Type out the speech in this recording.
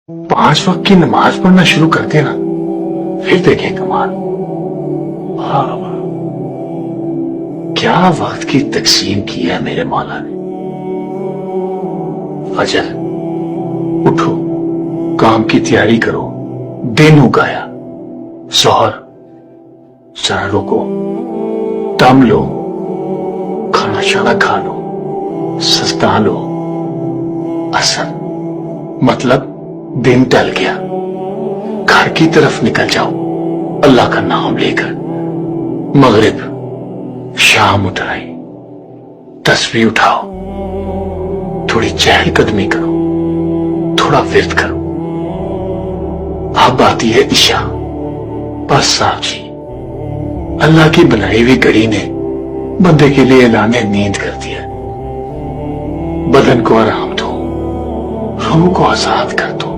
5 वक्त की नमाज पढ़ना शुरू करते ना, फिर देखें कमाल। वाह वाह, क्या वक्त की तकसीम की है मेरे मौला ने। अजल उठो, काम की तैयारी करो, दिन उगाया। जोहर जरा रुको, दम लो, खाना शाना खा लो, सस्ता लो। असर मतलब दिन टल गया, घर की तरफ निकल जाओ अल्लाह का नाम लेकर। मगरिब शाम उठ आई, तस्बीह उठाओ, थोड़ी चहलकदमी करो, थोड़ा विर्द करो। अब आती है इशा। बस साहब जी, अल्लाह की बनाई हुई घड़ी ने बंदे के लिए ऐलाने नींद कर दिया। बदन को आराम दो, रूह को आजाद कर दो।